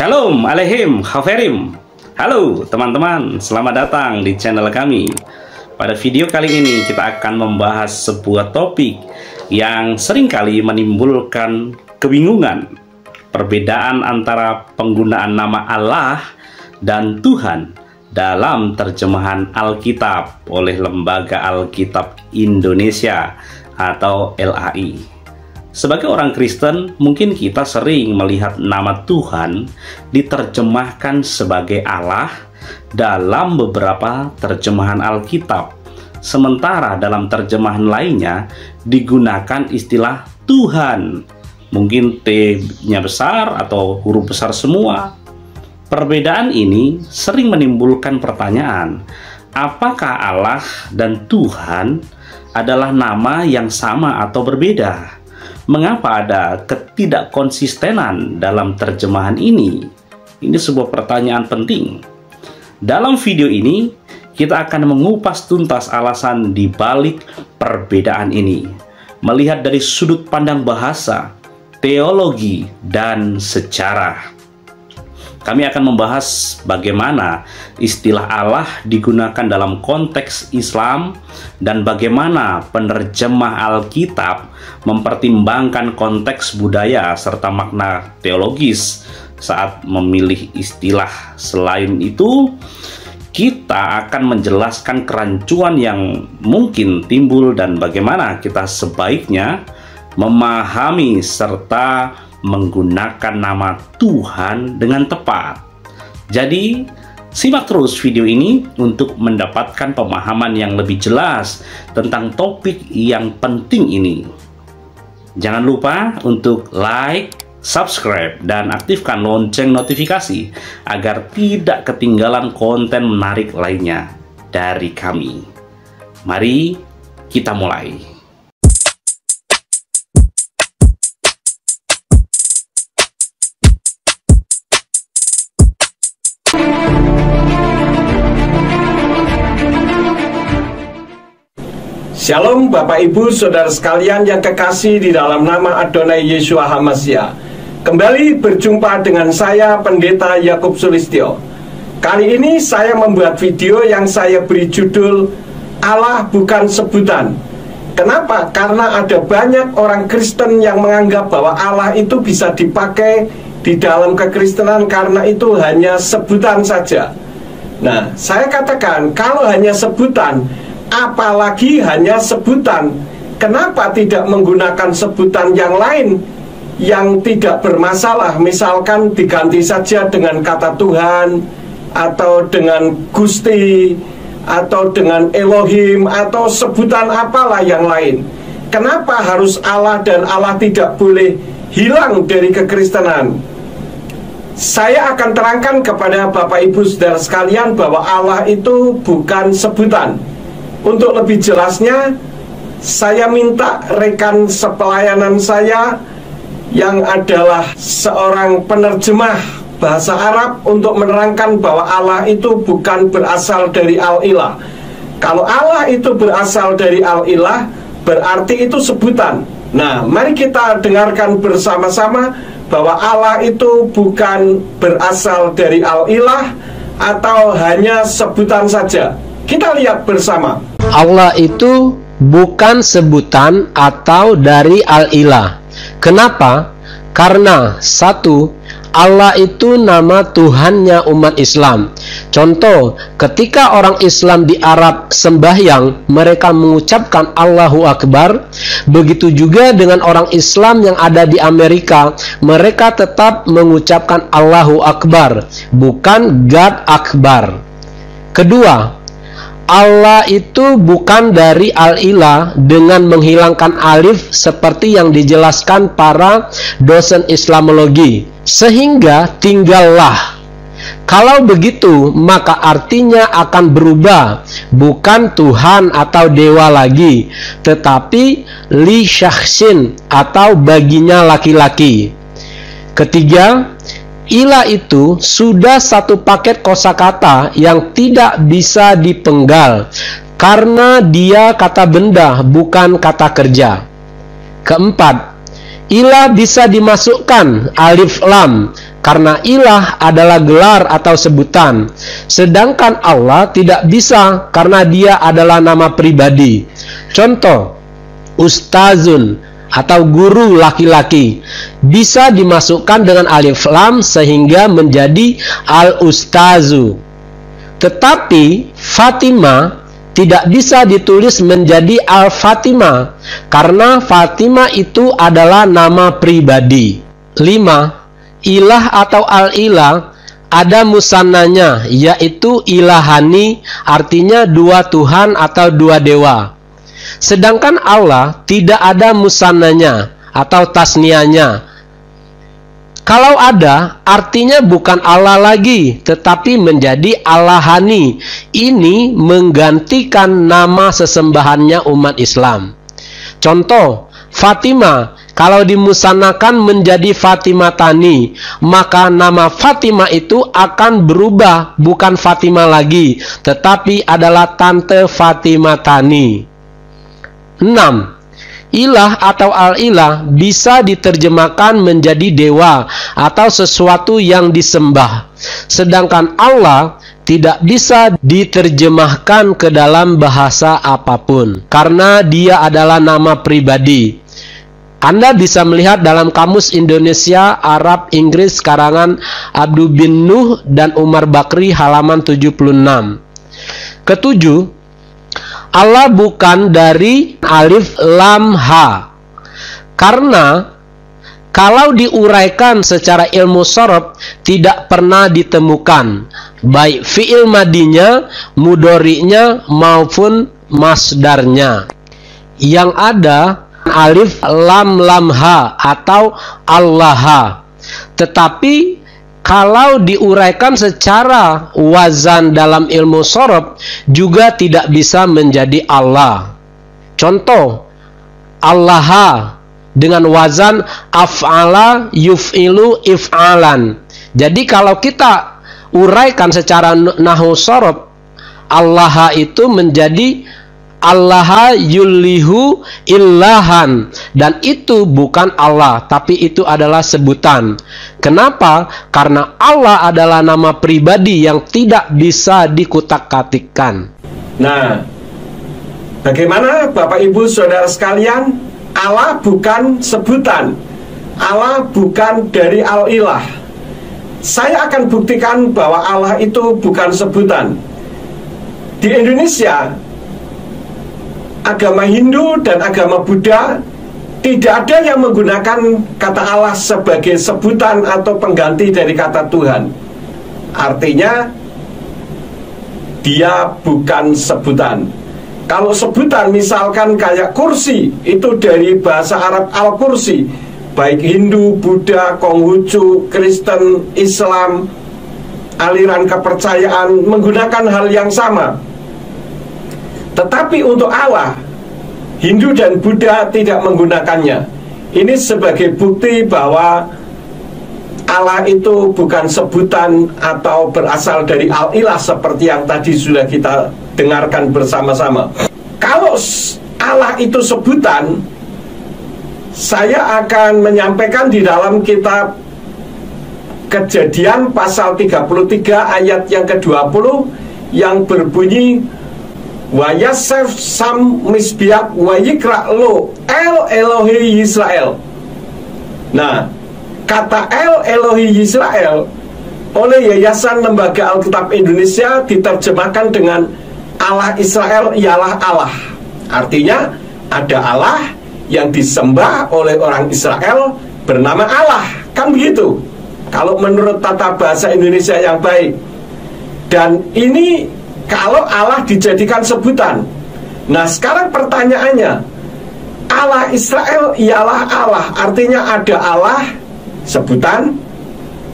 Shalom Aleihim Khaverim. Halo teman-teman, selamat datang di channel kami. Pada video kali ini kita akan membahas sebuah topik yang seringkali menimbulkan kebingungan. Perbedaan antara penggunaan nama Allah dan Tuhan dalam terjemahan Alkitab oleh Lembaga Alkitab Indonesia atau LAI. Sebagai orang Kristen, mungkin kita sering melihat nama Tuhan diterjemahkan sebagai Allah dalam beberapa terjemahan Alkitab. Sementara dalam terjemahan lainnya digunakan istilah Tuhan. Mungkin T-nya besar atau huruf besar semua. Perbedaan ini sering menimbulkan pertanyaan, apakah Allah dan Tuhan adalah nama yang sama atau berbeda? Mengapa ada ketidakkonsistenan dalam terjemahan ini? Ini sebuah pertanyaan penting. Dalam video ini, kita akan mengupas tuntas alasan di balik perbedaan ini, melihat dari sudut pandang bahasa, teologi, dan sejarah. Kami akan membahas bagaimana istilah Allah digunakan dalam konteks Islam dan bagaimana penerjemah Alkitab mempertimbangkan konteks budaya serta makna teologis saat memilih istilah. Selain itu, kita akan menjelaskan kerancuan yang mungkin timbul dan bagaimana kita sebaiknya memahami serta menggunakan nama Tuhan dengan tepat. Jadi, simak terus video ini untuk mendapatkan pemahaman yang lebih jelas tentang topik yang penting ini. Jangan lupa untuk like, subscribe, dan aktifkan lonceng notifikasi agar tidak ketinggalan konten menarik lainnya dari kami. Mari kita mulai. Shalom Bapak Ibu Saudara sekalian yang kekasih di dalam nama Adonai Yeshua HaMashiach. Kembali berjumpa dengan saya Pendeta Yakub Sulistyo. Kali ini saya membuat video yang saya beri judul Allah bukan sebutan. Kenapa? Karena ada banyak orang Kristen yang menganggap bahwa Allah itu bisa dipakai di dalam kekristenan karena itu hanya sebutan saja. Nah, saya katakan kalau hanya sebutan, apalagi hanya sebutan, kenapa tidak menggunakan sebutan yang lain yang tidak bermasalah? Misalkan diganti saja dengan kata Tuhan, atau dengan Gusti, atau dengan Elohim, atau sebutan apalah yang lain. Kenapa harus Allah dan Allah tidak boleh hilang dari kekristenan? Saya akan terangkan kepada Bapak Ibu Saudara sekalian bahwa Allah itu bukan sebutan. Untuk lebih jelasnya, saya minta rekan sepelayanan saya yang adalah seorang penerjemah bahasa Arab untuk menerangkan bahwa Allah itu bukan berasal dari Al-Ilah. Kalau Allah itu berasal dari Al-Ilah, berarti itu sebutan. Nah, mari kita dengarkan bersama-sama bahwa Allah itu bukan berasal dari Al-Ilah atau hanya sebutan saja. Kita lihat bersama. Allah itu bukan sebutan atau dari Al-Ilah. Kenapa? Karena satu, Allah itu nama Tuhannya umat Islam. Contoh, ketika orang Islam di Arab sembahyang, mereka mengucapkan Allahu Akbar. Begitu juga dengan orang Islam yang ada di Amerika, mereka tetap mengucapkan Allahu Akbar, bukan God Akbar. Kedua, Allah itu bukan dari Al-Ilah dengan menghilangkan alif seperti yang dijelaskan para dosen Islamologi, sehingga tinggallah. Kalau begitu, maka artinya akan berubah, bukan Tuhan atau dewa lagi, tetapi li syakhsin atau baginya laki-laki. Ketiga, Ilah itu sudah satu paket kosakata yang tidak bisa dipenggal karena dia kata benda bukan kata kerja. Keempat, ilah bisa dimasukkan alif lam karena ilah adalah gelar atau sebutan, sedangkan Allah tidak bisa karena dia adalah nama pribadi. Contoh, ustazun atau guru laki-laki bisa dimasukkan dengan alif lam sehingga menjadi al-ustazu. Tetapi Fatimah tidak bisa ditulis menjadi al-Fatimah karena Fatimah itu adalah nama pribadi. 5. Ilah atau al-ilah ada musannanya, yaitu ilahani, artinya dua Tuhan atau dua dewa. Sedangkan Allah tidak ada musannanya atau tasnianya. Kalau ada, artinya bukan Allah lagi, tetapi menjadi Allahani. Ini menggantikan nama sesembahannya umat Islam. Contoh, Fatimah, kalau dimusanakan menjadi Fatimatani, maka nama Fatimah itu akan berubah, bukan Fatimah lagi, tetapi adalah Tante Fatimatani. 6. Ilah atau al-ilah bisa diterjemahkan menjadi dewa atau sesuatu yang disembah. Sedangkan Allah tidak bisa diterjemahkan ke dalam bahasa apapun karena dia adalah nama pribadi. Anda bisa melihat dalam Kamus Indonesia, Arab, Inggris karangan Abdul bin Nuh dan Umar Bakri halaman 76. Ketujuh, Allah bukan dari alif lam ha. Karena kalau diuraikan secara ilmu sorof tidak pernah ditemukan baik fi'il madinya, mudhori'nya maupun masdarnya. Yang ada alif lam lam ha atau Allah. Tetapi kalau diuraikan secara wazan dalam ilmu sorof juga tidak bisa menjadi Allah. Contoh, Allah dengan wazan af'ala yuf'ilu if'alan. Jadi kalau kita uraikan secara nahwu sorof, Allah itu menjadi Allah yulihu illahan, dan itu bukan Allah, tapi itu adalah sebutan. Kenapa? Karena Allah adalah nama pribadi yang tidak bisa dikutak-katikkan. Nah, bagaimana Bapak Ibu Saudara sekalian? Allah bukan sebutan, Allah bukan dari al-ilah. Saya akan buktikan bahwa Allah itu bukan sebutan. Di Indonesia, agama Hindu dan agama Buddha tidak ada yang menggunakan kata Allah sebagai sebutan atau pengganti dari kata Tuhan. Artinya dia bukan sebutan. Kalau sebutan misalkan kayak kursi, itu dari bahasa Arab al-kursi. Baik Hindu, Buddha, Konghucu, Kristen, Islam, aliran kepercayaan menggunakan hal yang sama. Tetapi untuk Allah, Hindu dan Buddha tidak menggunakannya. Ini sebagai bukti bahwa Allah itu bukan sebutan atau berasal dari al-ilah seperti yang tadi sudah kita dengarkan bersama-sama. Kalau Allah itu sebutan, saya akan menyampaikan di dalam kitab Kejadian pasal 33 ayat yang ke-20 yang berbunyi wa yasef sam misbiak wa yikra lo el Elohi Yisrael. Nah, kata el Elohi Yisrael oleh Yayasan Lembaga Alkitab Indonesia diterjemahkan dengan Allah Israel ialah Allah. Artinya ada Allah yang disembah oleh orang Israel bernama Allah. Kan begitu kalau menurut tata bahasa Indonesia yang baik. Dan ini kalau Allah dijadikan sebutan. Nah, sekarang pertanyaannya, Allah Israel ialah Allah, artinya ada Allah sebutan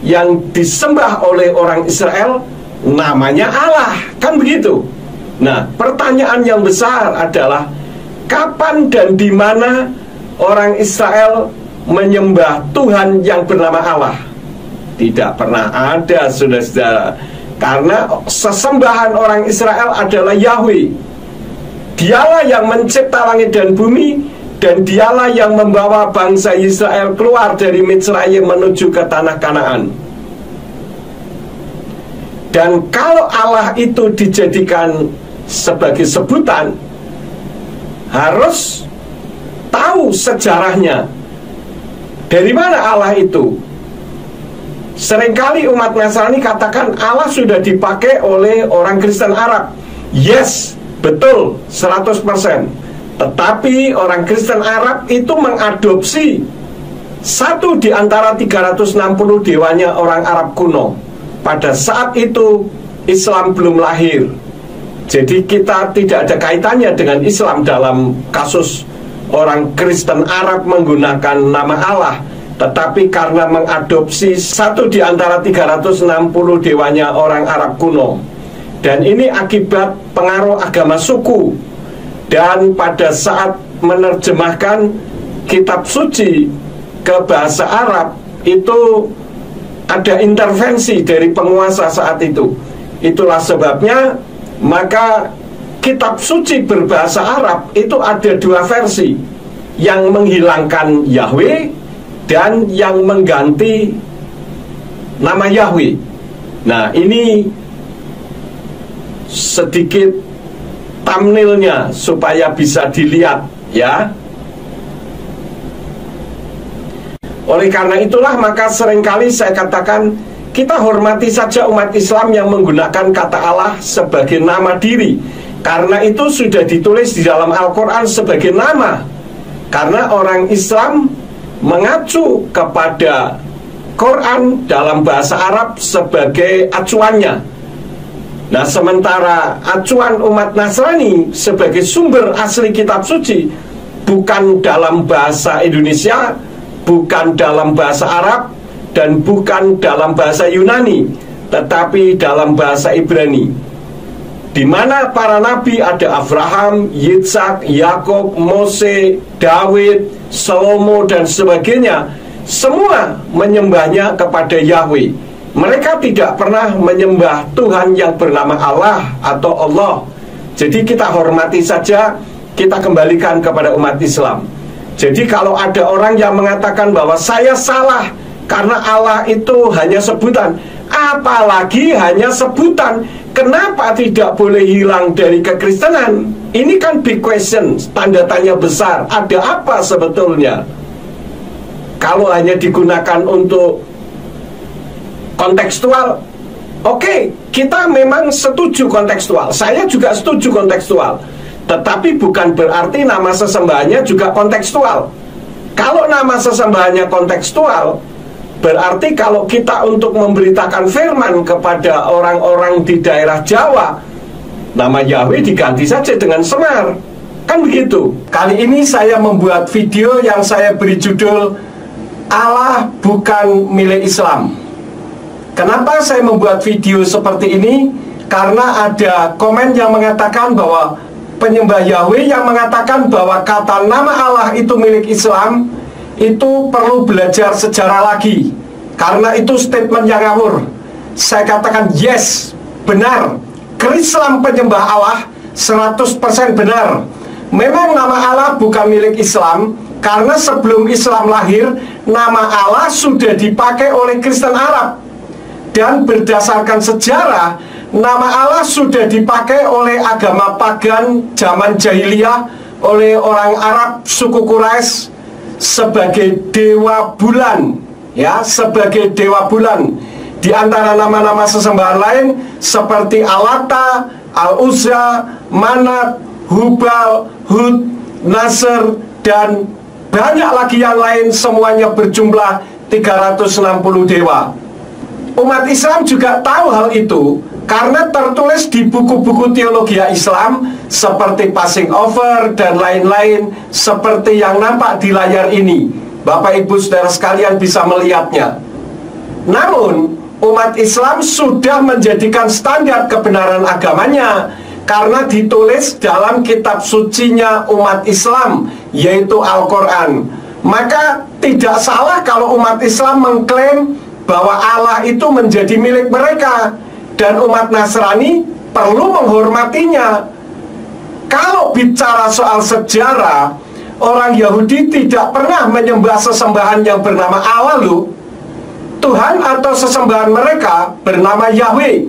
yang disembah oleh orang Israel, namanya Allah, kan begitu. Nah, pertanyaan yang besar adalah kapan dan di mana orang Israel menyembah Tuhan yang bernama Allah? Tidak pernah ada, saudara-saudara. Karena sesembahan orang Israel adalah Yahweh. Dialah yang mencipta langit dan bumi, dan dialah yang membawa bangsa Israel keluar dari Mitsraim menuju ke tanah Kanaan. Dan kalau Allah itu dijadikan sebagai sebutan, harus tahu sejarahnya. Dari mana Allah itu? Seringkali umat Nasrani katakan Allah sudah dipakai oleh orang Kristen Arab. Yes, betul, 100%. Tetapi orang Kristen Arab itu mengadopsi satu di antara 360 dewanya orang Arab kuno. Pada saat itu Islam belum lahir. Jadi kita tidak ada kaitannya dengan Islam dalam kasus orang Kristen Arab menggunakan nama Allah. Tetapi karena mengadopsi satu di antara 360 dewanya orang Arab kuno. Dan ini akibat pengaruh agama suku. Dan pada saat menerjemahkan kitab suci ke bahasa Arab, itu ada intervensi dari penguasa saat itu. Itulah sebabnya maka kitab suci berbahasa Arab itu ada dua versi, yang menghilangkan Yahweh dan yang mengganti nama Yahweh. Nah, ini sedikit thumbnailnya supaya bisa dilihat, ya. Oleh karena itulah maka seringkali saya katakan kita hormati saja umat Islam yang menggunakan kata Allah sebagai nama diri. Karena itu sudah ditulis di dalam Al-Quran sebagai nama. Karena orang Islam mengacu kepada Quran dalam bahasa Arab sebagai acuannya. Nah, sementara acuan umat Nasrani sebagai sumber asli kitab suci bukan dalam bahasa Indonesia, bukan dalam bahasa Arab, dan bukan dalam bahasa Yunani, tetapi dalam bahasa Ibrani, di mana para nabi ada Abraham, Yitzhak, Yakub, Mose, Daud, Salomo dan sebagainya, semua menyembahnya kepada Yahweh. Mereka tidak pernah menyembah Tuhan yang bernama Allah atau Allah. Jadi kita hormati saja, kita kembalikan kepada umat Islam. Jadi kalau ada orang yang mengatakan bahwa saya salah karena Allah itu hanya sebutan, apalagi hanya sebutan, kenapa tidak boleh hilang dari kekristenan? Ini kan big question, tanda tanya besar. Ada apa sebetulnya? Kalau hanya digunakan untuk kontekstual, oke, kita memang setuju kontekstual. Saya juga setuju kontekstual. Tetapi bukan berarti nama sesembahannya juga kontekstual. Kalau nama sesembahannya kontekstual, berarti kalau kita untuk memberitakan firman kepada orang-orang di daerah Jawa, nama Yahweh diganti saja dengan Semar. Kan begitu. Kali ini saya membuat video yang saya beri judul Allah bukan milik Islam. Kenapa saya membuat video seperti ini? Karena ada komen yang mengatakan bahwa penyembah Yahweh yang mengatakan bahwa kata nama Allah itu milik Islam, itu perlu belajar sejarah lagi, karena itu statement yang ngawur. Saya katakan yes, benar. Islam penyembah Allah 100% benar. Memang nama Allah bukan milik Islam, karena sebelum Islam lahir, nama Allah sudah dipakai oleh Kristen Arab. Dan berdasarkan sejarah, nama Allah sudah dipakai oleh agama pagan zaman jahiliyah, oleh orang Arab suku Quraisy sebagai dewa bulan, ya, sebagai dewa bulan. Di antara nama-nama sesembahan lain seperti Al-Lata, Al-Uzza, Manat, Hubal, Hud, Nasr, dan banyak lagi yang lain, semuanya berjumlah 360 dewa. Umat Islam juga tahu hal itu karena tertulis di buku-buku teologi Islam seperti Passing Over dan lain-lain, seperti yang nampak di layar ini. Bapak Ibu Saudara sekalian bisa melihatnya. Namun umat Islam sudah menjadikan standar kebenaran agamanya karena ditulis dalam kitab sucinya umat Islam, yaitu Al-Quran. Maka tidak salah kalau umat Islam mengklaim bahwa Allah itu menjadi milik mereka, dan umat Nasrani perlu menghormatinya. Kalau bicara soal sejarah, orang Yahudi tidak pernah menyembah sesembahan yang bernama Allah loh. Tuhan atau sesembahan mereka bernama Yahweh.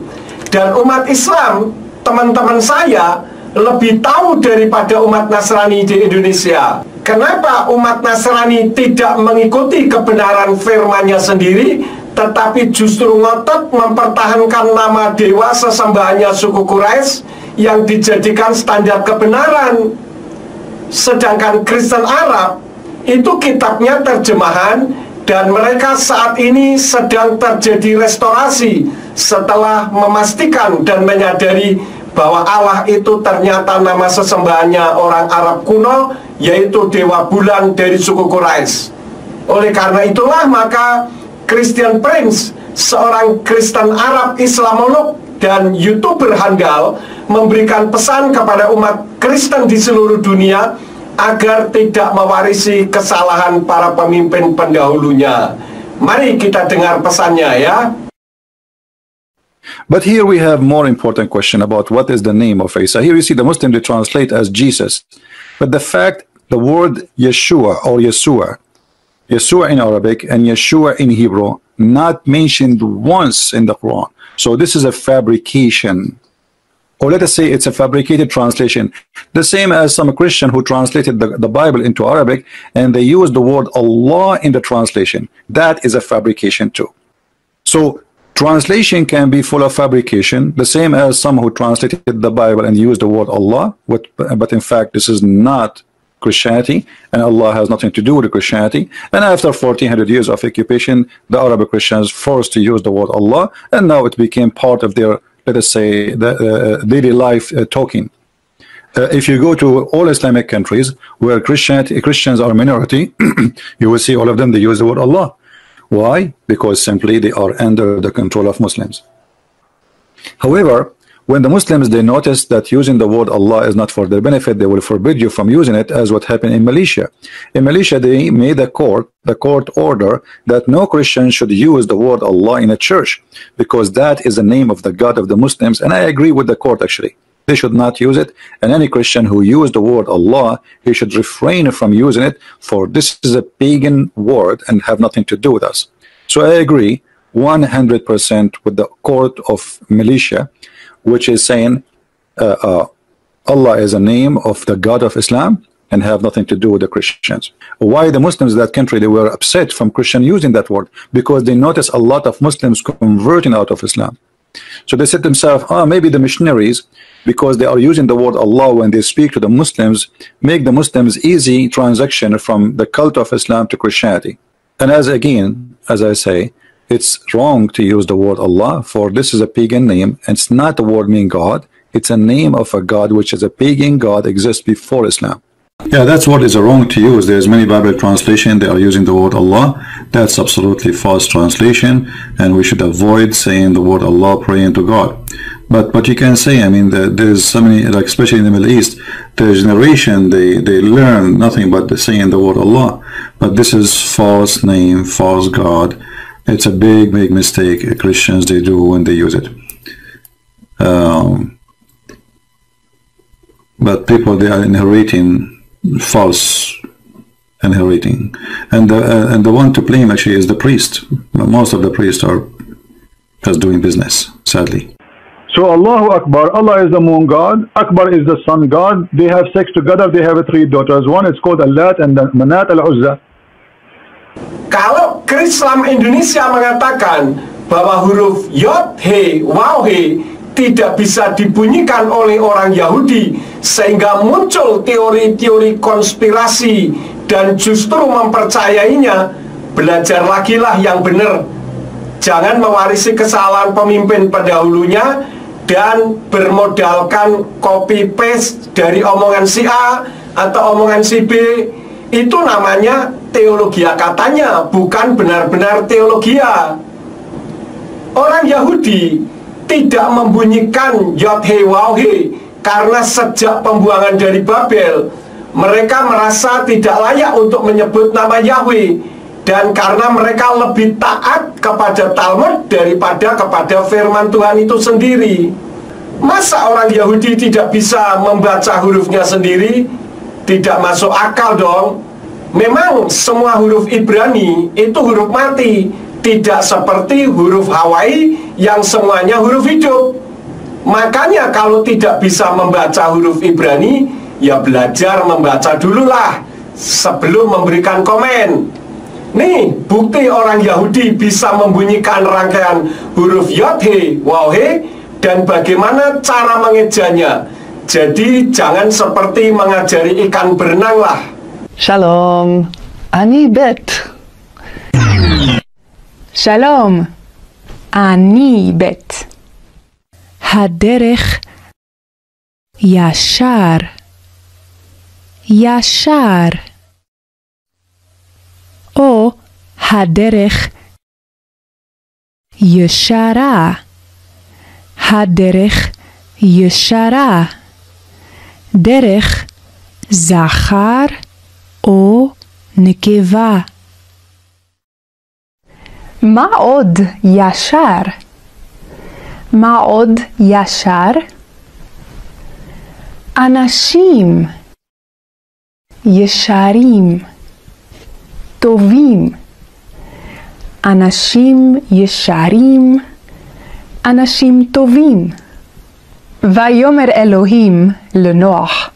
Dan umat Islam, teman-teman saya, lebih tahu daripada umat Nasrani di Indonesia. Kenapa umat Nasrani tidak mengikuti kebenaran firman-Nya sendiri, tetapi justru ngotot mempertahankan nama dewa sesembahannya suku Quraisy yang dijadikan standar kebenaran? Sedangkan Kristen Arab itu kitabnya terjemahan, dan mereka saat ini sedang terjadi restorasi setelah memastikan dan menyadari bahwa Allah itu ternyata nama sesembahannya orang Arab kuno, yaitu Dewa Bulan dari suku Quraisy. Oleh karena itulah maka Christian Prince, seorang Kristen Arab Islamolog dan YouTuber handal, memberikan pesan kepada umat Kristen di seluruh dunia agar tidak mewarisi kesalahan para pemimpin pendahulunya. Mari kita dengar pesannya ya. But here we have more important question about what is the name of Isa. Here you see the Muslim they translate as Jesus, but the fact the word Yeshua or Yeshua in Arabic and Yeshua in Hebrew not mentioned once in the Quran. So this is a fabrication, or let us say it's a fabricated translation, the same as some Christian who translated the Bible into Arabic and they used the word Allah in the translation. That is a fabrication too. So translation can be full of fabrication, the same as some who translated the Bible and used the word Allah, but in fact this is not Christianity, and Allah has nothing to do with Christianity. And after 1400 years of occupation, the Arab Christians forced to use the word Allah, and now it became part of their, let us say, the daily life talking. If you go to all Islamic countries where Christians are minority, you will see all of them, they use the word Allah. Why? Because simply they are under the control of Muslims. However, when the Muslims they notice that using the word Allah is not for their benefit, they will forbid you from using it, as what happened in Malaysia. In Malaysia, they made the court order that no Christian should use the word Allah in a church, because that is the name of the God of the Muslims, and I agree with the court actually. They should not use it, and any Christian who used the word Allah, he should refrain from using it, for this is a pagan word and have nothing to do with us. So I agree 100% with the court of Malaysia, which is saying Allah is a name of the God of Islam and have nothing to do with the Christians. Why the Muslims in that country, they were upset from Christian using that word? Because they noticed a lot of Muslims converting out of Islam. So they said to themselves, maybe the missionaries, because they are using the word Allah when they speak to the Muslims, make the Muslims easy transaction from the cult of Islam to Christianity. And as I say, it's wrong to use the word Allah, for this is a pagan name, and it's not the word meaning God. It's a name of a God which is a pagan God, exists before Islam. Yeah, that's what is wrong to use. There's many Bible translation, they are using the word Allah. That's absolutely false translation, and we should avoid saying the word Allah, praying to God. But you can say, I mean, there's so many, like especially in the Middle East, the generation, they learn nothing but saying the word Allah. But this is false name, false God. It's a big mistake Christians they do when they use it. But people, they are inheriting false inheriting, and the one to blame actually is the priest. Most of the priests are just doing business, sadly. So Allahu Akbar, Allah is the moon god, Akbar is the sun god. They have sex together, they have 3 daughters. One is called Allat and then Manat al-Uzza. Kalau Islam Indonesia mengatakan bahwa huruf Yod, He, Waw, He tidak bisa dibunyikan oleh orang Yahudi, sehingga muncul teori-teori konspirasi dan justru mempercayainya, belajar lagi lah yang benar. Jangan mewarisi kesalahan pemimpin pendahulunya dan bermodalkan copy paste dari omongan si A atau omongan si B. Itu namanya teologia katanya, bukan benar-benar teologia. Orang Yahudi tidak membunyikan Yod He Waw He karena sejak pembuangan dari Babel mereka merasa tidak layak untuk menyebut nama Yahweh, dan karena mereka lebih taat kepada Talmud daripada kepada firman Tuhan itu sendiri. Masa orang Yahudi tidak bisa membaca hurufnya sendiri? Tidak masuk akal dong. Memang semua huruf Ibrani itu huruf mati, tidak seperti huruf Hawaii yang semuanya huruf hidup. Makanya kalau tidak bisa membaca huruf Ibrani, ya belajar membaca dululah sebelum memberikan komen. Nih, bukti orang Yahudi bisa membunyikan rangkaian huruf Yod, He, Waw, He, dan bagaimana cara mengejanya. Jadi jangan seperti mengajari ikan berenang lah. Shalom, ani bet. Shalom, ani bet. Haderech yashar. Yashar. O haderech yeshara. Haderech yeshara. Derech zachar o nekeva. Ma od yashar? Ma od yashar? Anashim yesharim tovim. Anashim yesharim, anashim tovim. Vayomer Elohim lenoach,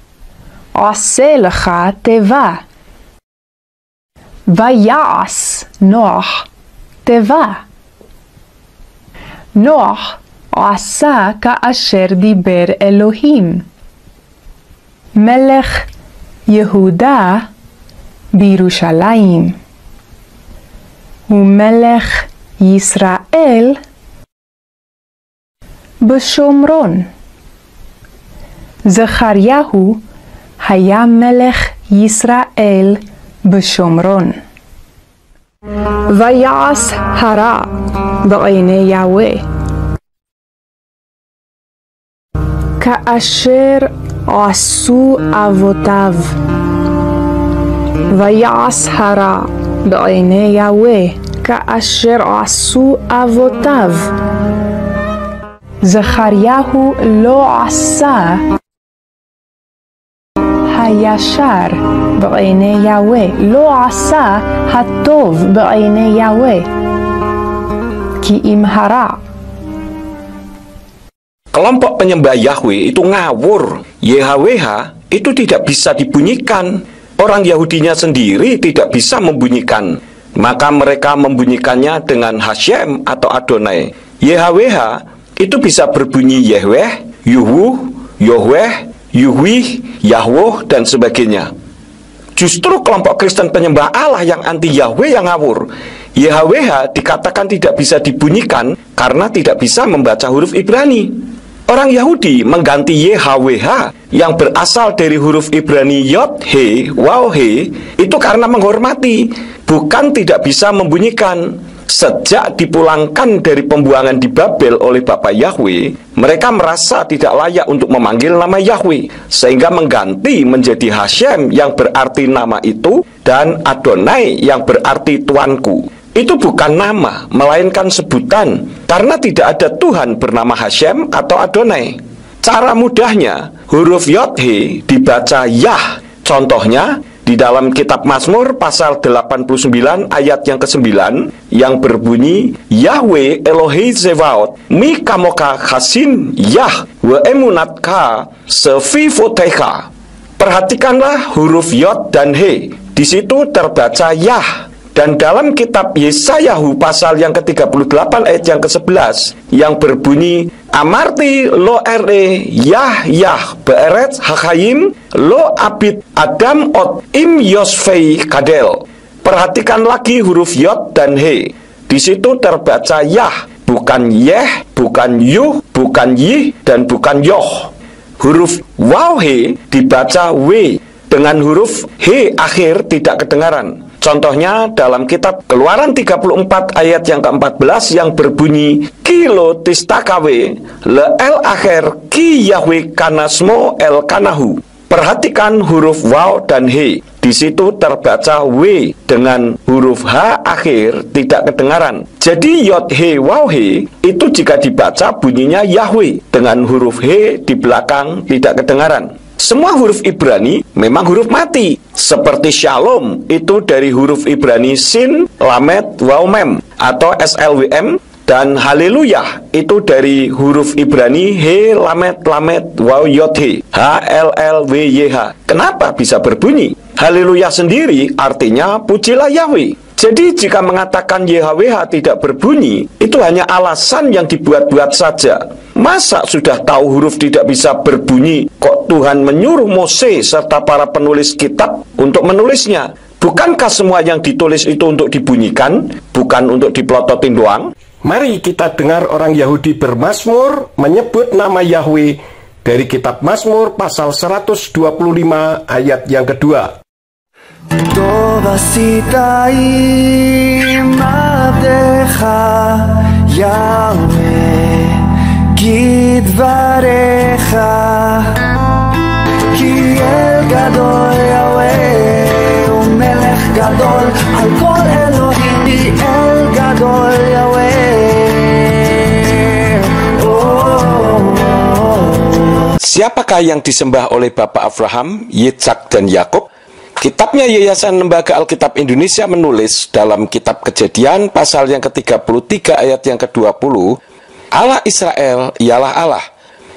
עשה לך תיבה. ויעש נוח תיבה. נוח עשה כאשר דיבר אלוהים. מלך יהודה בירושלים, ומלך ישראל בשומרון. זכריהו היה מלך ישראל בשומרון. ויעש הרע בעיני יהוה, כאשר עשו אבותיו. ויעש הרע בעיני יהוה, כאשר עשו אבותיו. זכריהו לא עשה הישר בעיני יהוה, לא עשה הטוב בעיני יהוה, כי אם הרע. Kelompok penyembah Yahweh itu ngawur. YHWH itu tidak bisa dibunyikan. Orang Yahudinya sendiri tidak bisa membunyikan. Maka mereka membunyikannya dengan Hashem atau Adonai. YHWH itu bisa berbunyi Yahweh, Yuhu, Yohweh, Yuhwi, Yahwoh, dan sebagainya. Justru kelompok Kristen penyembah Allah yang anti Yahweh yang ngawur. YHWH dikatakan tidak bisa dibunyikan karena tidak bisa membaca huruf Ibrani. Orang Yahudi mengganti YHWH yang berasal dari huruf Ibrani Yod, He, Waw, He itu karena menghormati, bukan tidak bisa membunyikan. Sejak dipulangkan dari pembuangan di Babel oleh Bapak Yahweh, mereka merasa tidak layak untuk memanggil nama Yahweh, sehingga mengganti menjadi Hashem yang berarti nama itu, dan Adonai yang berarti Tuanku. Itu bukan nama, melainkan sebutan, karena tidak ada Tuhan bernama Hashem atau Adonai. Cara mudahnya, huruf Yod, He dibaca Yah. Contohnya, di dalam kitab Mazmur pasal 89 ayat yang ke-9 yang berbunyi, Yahweh Elohei Zevaot mi kamoka chasin Yah wa emunatka sefifotecha. Perhatikanlah huruf Yod dan He. Di situ terbaca Yah. Dan dalam kitab Yesayahu pasal yang ke-38 ayat yang ke-11 yang berbunyi, Amarti lo ere Yah Yah be'eret hakayim lo abid Adam ot im yosfei kadel. Perhatikan lagi huruf Yod dan He. Di situ terbaca Yah, bukan Yeh, bukan Yuh, bukan Yih, dan bukan Yoh. Huruf Waw He dibaca W, dengan huruf He akhir tidak kedengaran. Contohnya dalam kitab Keluaran 34 ayat yang ke-14 yang berbunyi, Kilo tistakawe le el akhir ki Yahweh kanasmo el kanahu. Perhatikan huruf Waw dan He. Di situ terbaca W dengan huruf H akhir tidak kedengaran. Jadi Yod He Waw He itu jika dibaca bunyinya Yahweh, dengan huruf He di belakang tidak kedengaran. Semua huruf Ibrani memang huruf mati. Seperti Shalom itu dari huruf Ibrani Sin, Lamed, Waw, Mem atau SLWM, Dan haleluya itu dari huruf Ibrani he lamet lamet waw yod he, HLLWYH. Kenapa bisa berbunyi? Haleluya sendiri artinya pujilah Yahweh. Jadi jika mengatakan YHWH tidak berbunyi, itu hanya alasan yang dibuat-buat saja. Masa sudah tahu huruf tidak bisa berbunyi, kok Tuhan menyuruh Mose serta para penulis kitab untuk menulisnya? Bukankah semua yang ditulis itu untuk dibunyikan, bukan untuk diplototin doang? Mari kita dengar orang Yahudi bermazmur menyebut nama Yahweh dari kitab Mazmur pasal 125 ayat yang kedua. טוב עשית עם עבדך יהוה כדבריך כי אל גדול יהוה ומלך גדול על כל אלוהים אל גדול יהוה. Siapakah yang disembah oleh Bapak Abraham, Yitzhak, dan Yakub? Kitabnya Yayasan Lembaga Alkitab Indonesia menulis dalam kitab Kejadian pasal yang ke-33 ayat yang ke-20, Allah Israel ialah Allah.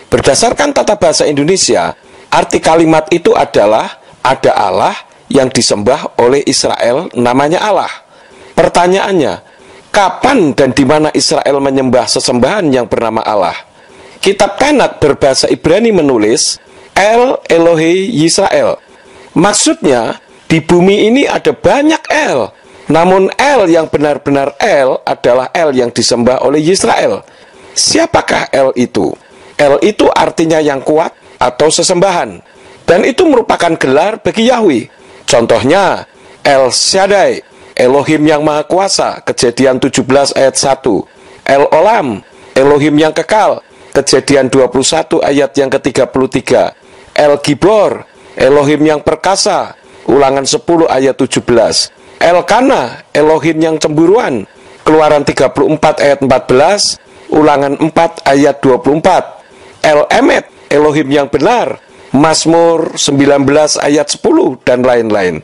Berdasarkan tata bahasa Indonesia, arti kalimat itu adalah ada Allah yang disembah oleh Israel namanya Allah. Pertanyaannya, kapan dan di mana Israel menyembah sesembahan yang bernama Allah? Kitab Tanakh berbahasa Ibrani menulis El Elohe Yisrael. Maksudnya, di bumi ini ada banyak El. Namun El yang benar-benar El adalah El yang disembah oleh Yisrael. Siapakah El itu? El itu artinya yang kuat atau sesembahan. Dan itu merupakan gelar bagi Yahweh. Contohnya, El Shaddai, Elohim yang Maha Kuasa, Kejadian 17 ayat 1. El Olam, Elohim yang kekal, Kejadian 21 ayat yang ke-33. El Gibor, Elohim yang perkasa, Ulangan 10 ayat 17. El Kana, Elohim yang cemburuan, Keluaran 34 ayat 14, Ulangan 4 ayat 24. El Emet, Elohim yang benar, Mazmur 19 ayat 10, dan lain-lain.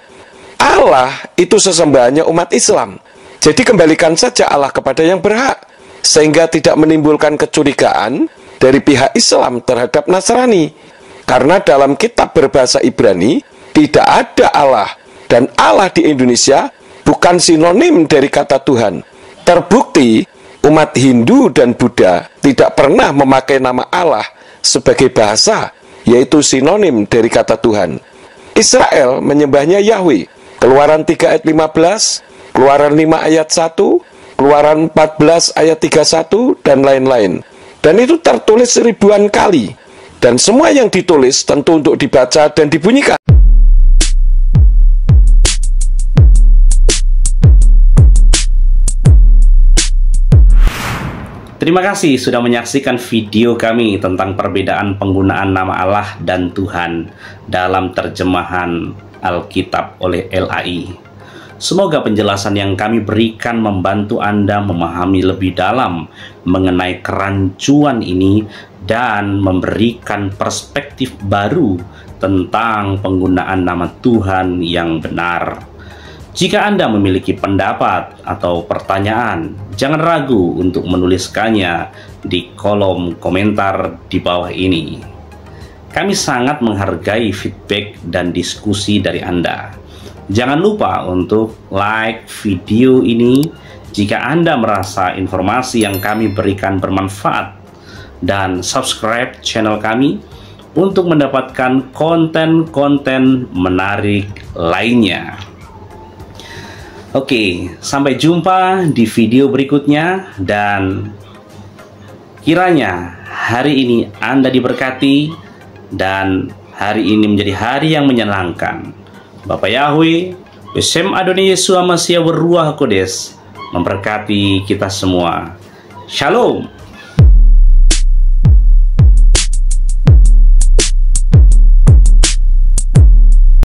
Allah itu sesembahannya umat Islam. Jadi kembalikan saja Allah kepada yang berhak, sehingga tidak menimbulkan kecurigaan dari pihak Islam terhadap Nasrani. Karena dalam kitab berbahasa Ibrani tidak ada Allah, dan Allah di Indonesia bukan sinonim dari kata Tuhan. Terbukti umat Hindu dan Buddha tidak pernah memakai nama Allah sebagai bahasa, yaitu sinonim dari kata Tuhan. Israel menyembahnya Yahweh. Keluaran 3 ayat 15, Keluaran 5 ayat 1, Keluaran 14 ayat 31, dan lain-lain. Dan itu tertulis ribuan kali. Dan semua yang ditulis tentu untuk dibaca dan dibunyikan. Terima kasih sudah menyaksikan video kami tentang perbedaan penggunaan nama Allah dan Tuhan dalam terjemahan Alkitab oleh LAI. Semoga penjelasan yang kami berikan membantu Anda memahami lebih dalam mengenai kerancuan ini dan memberikan perspektif baru tentang penggunaan nama Tuhan yang benar. Jika Anda memiliki pendapat atau pertanyaan, jangan ragu untuk menuliskannya di kolom komentar di bawah ini. Kami sangat menghargai feedback dan diskusi dari Anda. Jangan lupa untuk like video ini jika Anda merasa informasi yang kami berikan bermanfaat, dan subscribe channel kami untuk mendapatkan konten-konten menarik lainnya. Oke, sampai jumpa di video berikutnya, dan kiranya hari ini Anda diberkati dan hari ini menjadi hari yang menyenangkan. Bapak Yahweh, Besem Adonai Yeshua Mashiach Beruah Kodes memberkati kita semua. Shalom.